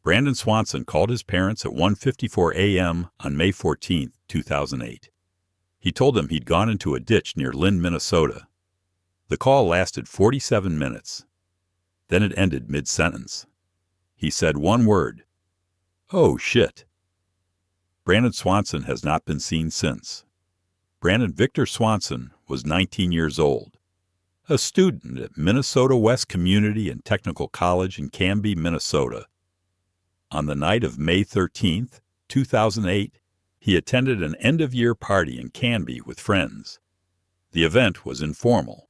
Brandon Swanson called his parents at 1:54 a.m. on May 14, 2008. He told them he'd gone into a ditch near Lind, Minnesota. The call lasted 47 minutes. Then it ended mid-sentence. He said one word, "Oh, shit." Brandon Swanson has not been seen since. Brandon Victor Swanson was 19 years old, a student at Minnesota West Community and Technical College in Canby, Minnesota. On the night of May 13, 2008, he attended an end-of-year party in Canby with friends. The event was informal.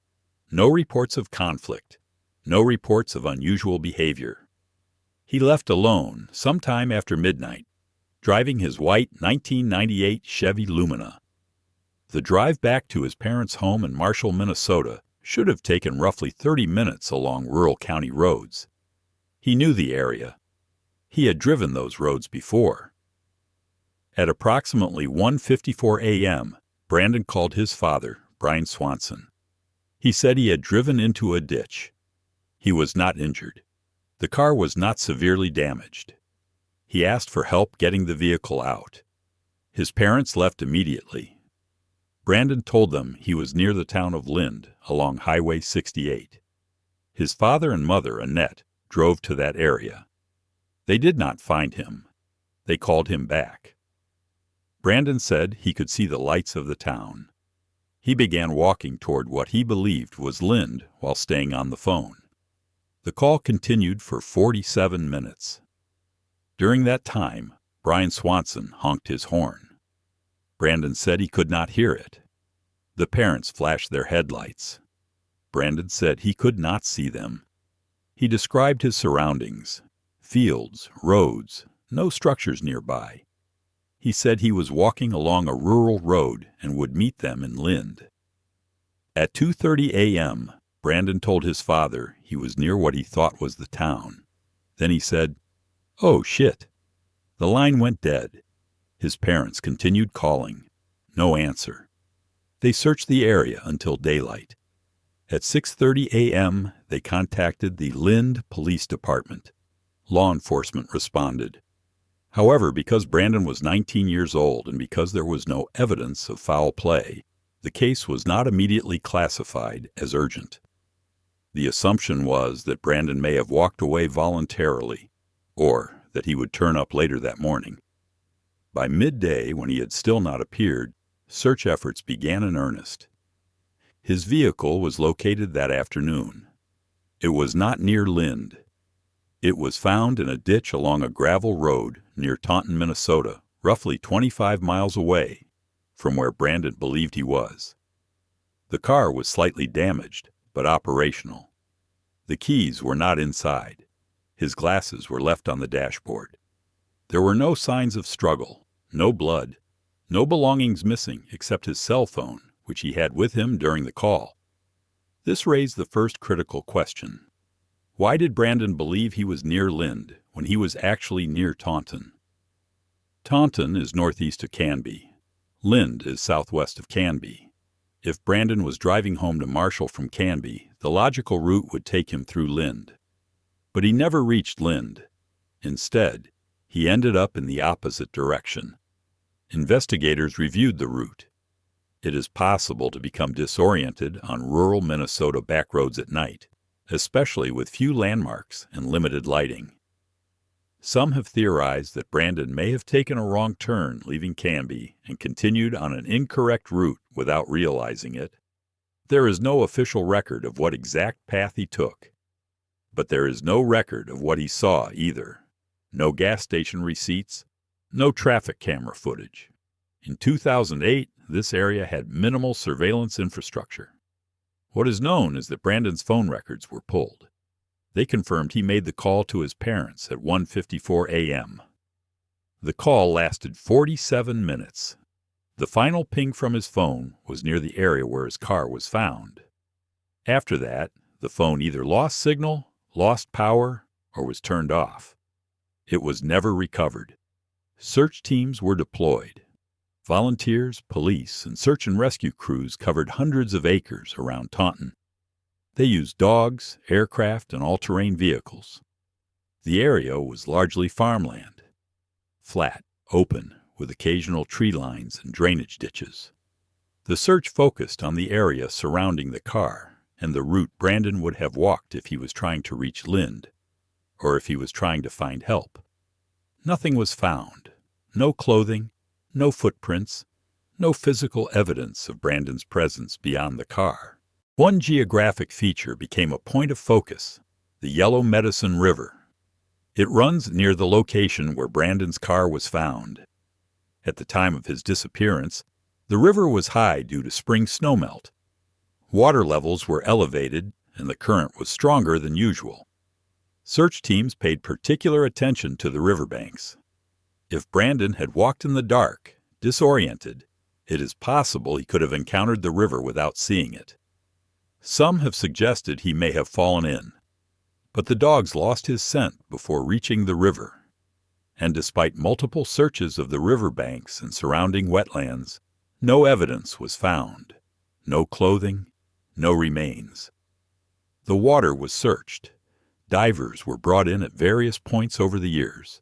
No reports of conflict. No reports of unusual behavior. He left alone sometime after midnight, driving his white 1998 Chevy Lumina. The drive back to his parents' home in Marshall, Minnesota, should have taken roughly 30 minutes along rural county roads. He knew the area. He had driven those roads before. At approximately 1:54 a.m., Brandon called his father, Brian Swanson. He said he had driven into a ditch. He was not injured. The car was not severely damaged. He asked for help getting the vehicle out. His parents left immediately. Brandon told them he was near the town of Lind along Highway 68. His father and mother, Annette, drove to that area. They did not find him. They called him back. Brandon said he could see the lights of the town. He began walking toward what he believed was Lind while staying on the phone. The call continued for 47 minutes. During that time, Brian Swanson honked his horn. Brandon said he could not hear it. The parents flashed their headlights. Brandon said he could not see them. He described his surroundings: fields, roads, no structures nearby. He said he was walking along a rural road and would meet them in Lind. At 2:30 a.m., Brandon told his father he was near what he thought was the town. Then he said, "Oh, shit." The line went dead. His parents continued calling. No answer. They searched the area until daylight. At 6:30 a.m., they contacted the Lind Police Department. Law enforcement responded. However, because Brandon was 19 years old and because there was no evidence of foul play, the case was not immediately classified as urgent. The assumption was that Brandon may have walked away voluntarily, or that he would turn up later that morning. By midday, when he had still not appeared, search efforts began in earnest. His vehicle was located that afternoon. It was not near Lind. It was found in a ditch along a gravel road near Taunton, Minnesota, roughly 25 miles away from where Brandon believed he was. The car was slightly damaged, but operational. The keys were not inside. His glasses were left on the dashboard. There were no signs of struggle, no blood, no belongings missing except his cell phone, which he had with him during the call. This raised the first critical question. Why did Brandon believe he was near Lind when he was actually near Taunton? Taunton is northeast of Canby. Lind is southwest of Canby. If Brandon was driving home to Marshall from Canby, the logical route would take him through Lind. But he never reached Lind. Instead, he ended up in the opposite direction. Investigators reviewed the route. It is possible to become disoriented on rural Minnesota backroads at night, especially with few landmarks and limited lighting. Some have theorized that Brandon may have taken a wrong turn leaving Canby and continued on an incorrect route without realizing it. There is no official record of what exact path he took. But there is no record of what he saw either. No gas station receipts, no traffic camera footage. In 2008, this area had minimal surveillance infrastructure. What is known is that Brandon's phone records were pulled. They confirmed he made the call to his parents at 1:54 a.m. The call lasted 47 minutes. The final ping from his phone was near the area where his car was found. After that, the phone either lost signal, lost power, or was turned off. It was never recovered. Search teams were deployed. Volunteers, police, and search and rescue crews covered hundreds of acres around Taunton. They used dogs, aircraft, and all-terrain vehicles. The area was largely farmland, flat, open, with occasional tree lines and drainage ditches. The search focused on the area surrounding the car and the route Brandon would have walked if he was trying to reach Lind, or if he was trying to find help. Nothing was found. No clothing, no footprints, no physical evidence of Brandon's presence beyond the car. One geographic feature became a point of focus: the Yellow Medicine River. It runs near the location where Brandon's car was found. At the time of his disappearance, the river was high due to spring snowmelt. Water levels were elevated, and the current was stronger than usual. Search teams paid particular attention to the riverbanks. If Brandon had walked in the dark, disoriented, it is possible he could have encountered the river without seeing it. Some have suggested he may have fallen in, but the dogs lost his scent before reaching the river. And despite multiple searches of the riverbanks and surrounding wetlands, no evidence was found. No clothing, no remains. The water was searched. Divers were brought in at various points over the years.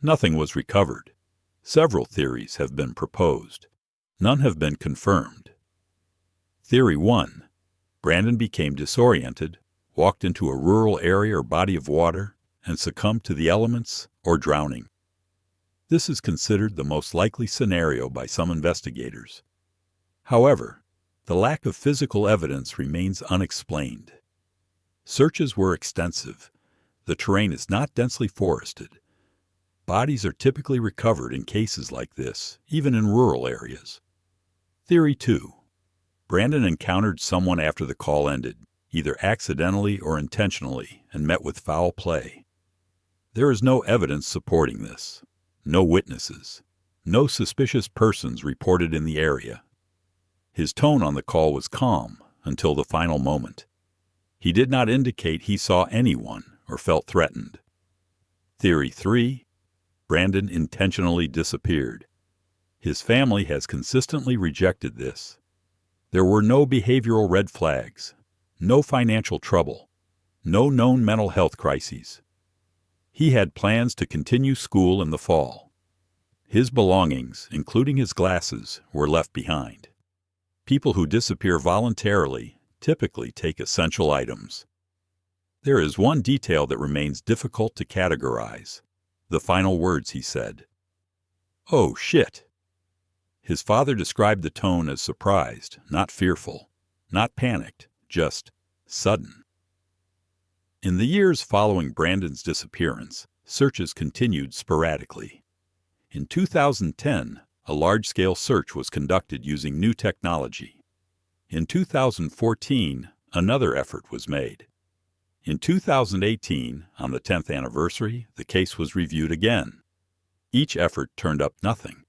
Nothing was recovered. Several theories have been proposed. None have been confirmed. Theory 1. Brandon became disoriented, walked into a rural area or body of water, and succumbed to the elements or drowning. This is considered the most likely scenario by some investigators. However, the lack of physical evidence remains unexplained. Searches were extensive. The terrain is not densely forested. Bodies are typically recovered in cases like this, even in rural areas. Theory 2. Brandon encountered someone after the call ended, either accidentally or intentionally, and met with foul play. There is no evidence supporting this. No witnesses. No suspicious persons reported in the area. His tone on the call was calm until the final moment. He did not indicate he saw anyone or felt threatened. Theory 3. Brandon intentionally disappeared. His family has consistently rejected this. There were no behavioral red flags, no financial trouble, no known mental health crises. He had plans to continue school in the fall. His belongings, including his glasses, were left behind. People who disappear voluntarily typically take essential items. There is one detail that remains difficult to categorize. The final words he said. "Oh, shit." His father described the tone as surprised, not fearful, not panicked, just sudden. In the years following Brandon's disappearance, searches continued sporadically. In 2010, a large-scale search was conducted using new technology. In 2014, another effort was made. In 2018, on the 10th anniversary, the case was reviewed again. Each effort turned up nothing.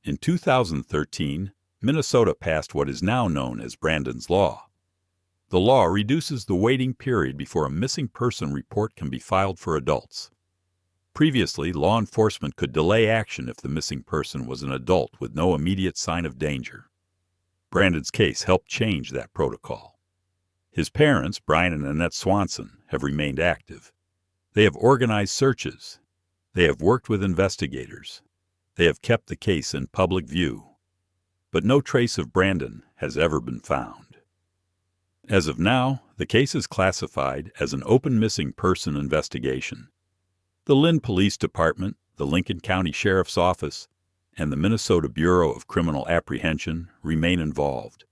In 2013, Minnesota passed what is now known as Brandon's Law. The law reduces the waiting period before a missing person report can be filed for adults. Previously, law enforcement could delay action if the missing person was an adult with no immediate sign of danger. Brandon's case helped change that protocol. His parents, Brian and Annette Swanson, have remained active. They have organized searches. They have worked with investigators. They have kept the case in public view. But no trace of Brandon has ever been found. As of now, the case is classified as an open missing person investigation. The Lynn Police Department, the Lincoln County Sheriff's Office, and the Minnesota Bureau of Criminal Apprehension remain involved.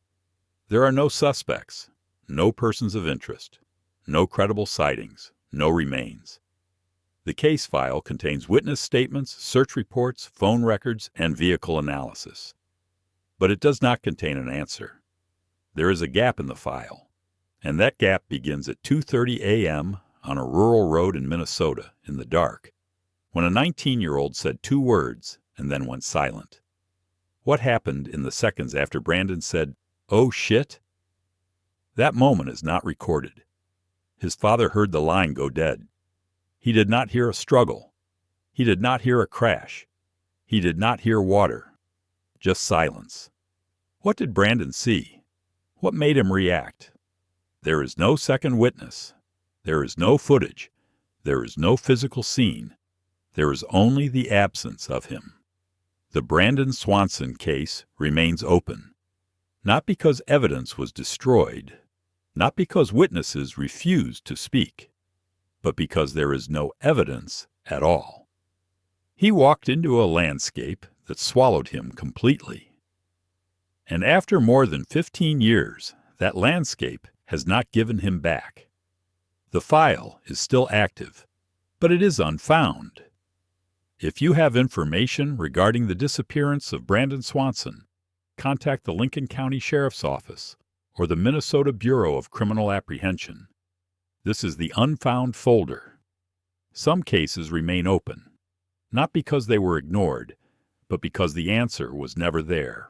There are no suspects, no persons of interest, no credible sightings, no remains. The case file contains witness statements, search reports, phone records, and vehicle analysis. But it does not contain an answer. There is a gap in the file, and that gap begins at 2:30 a.m. on a rural road in Minnesota in the dark, when a 19-year-old said 2 words and then went silent. What happened in the seconds after Brandon said, "Oh shit"? That moment is not recorded. His father heard the line go dead. He did not hear a struggle. He did not hear a crash. He did not hear water. Just silence. What did Brandon see? What made him react? There is no second witness. There is no footage. there is no physical scene. There is only the absence of him. The Brandon Swanson case remains open, not because evidence was destroyed, not because witnesses refused to speak, but because there is no evidence at all. He walked into a landscape that swallowed him completely. And after more than 15 years, that landscape has not given him back. The file is still active, but it is unfound. If you have information regarding the disappearance of Brandon Swanson, contact the Lincoln County Sheriff's Office or the Minnesota Bureau of Criminal Apprehension. This is the unfound folder. Some cases remain open, not because they were ignored, but because the answer was never there.